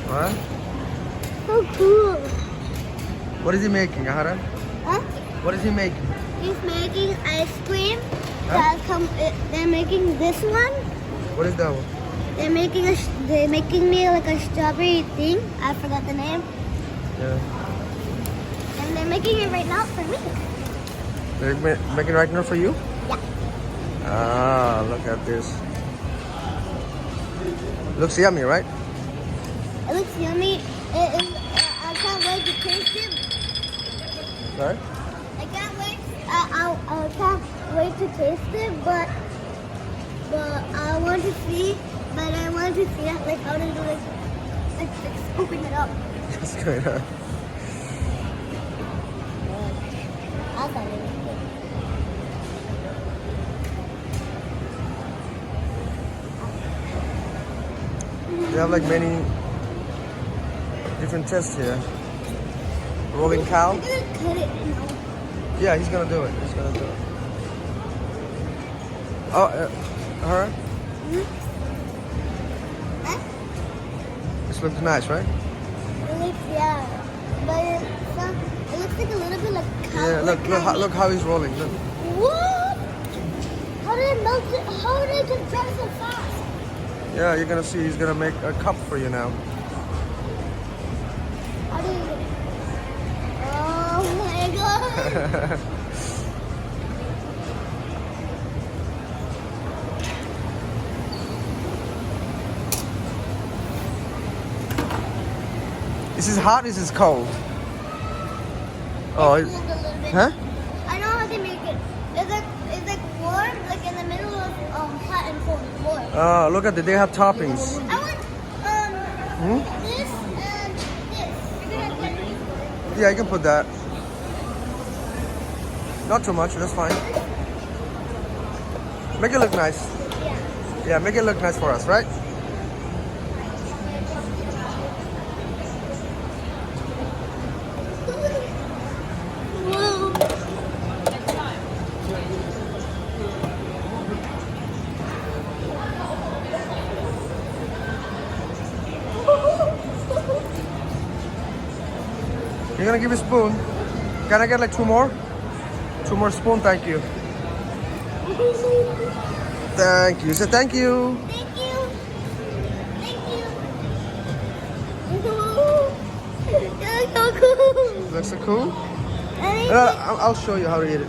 What? So cool. What is he making, Ahara? Huh? What is he making? He's making ice cream. Huh? They're making this one. What is that one? They're making me like a strawberry thing. I forgot the name. Yeah. And they're making it right now for me. They're making right now for you? Yeah. Ah, look at this. Looks yummy, right? It looks yummy. I can't wait to taste it. Right? I can't wait. I can't wait to taste it, but I want to see. But I want to see like how to do like scooping it up. What's going on? I thought it was good. They have like many different tests here. Rolling cow. I'm gonna cut it now. Yeah, he's gonna do it. He's gonna do it. Oh, her. Huh? This looks nice, right? It looks, yeah, but it looks like a little bit like cow. Yeah. Look how he's rolling. Look. What? How did it melt it? How did it get dry so fast? Yeah, you're gonna see. He's gonna make a cup for you now. How did it? Oh my god! Is this hot? Is this cold? Oh, It's cooled a little bit. huh? I know how they make it. It's like warm, like in the middle of hot and cold. Warm. Oh, look at it. They have toppings. I want Hmm? this and this. You're gonna put these. Yeah, you can put that. Not too much. That's fine. Make it look nice. Yeah. Yeah, make it look nice for us, right? Whoa. You're gonna give a spoon. Can I get like two more? Two more spoon, thank you. Thank you. Say thank you. Thank you. Thank you. That's so cool. Looks so cool. I think I'll show you how to eat it.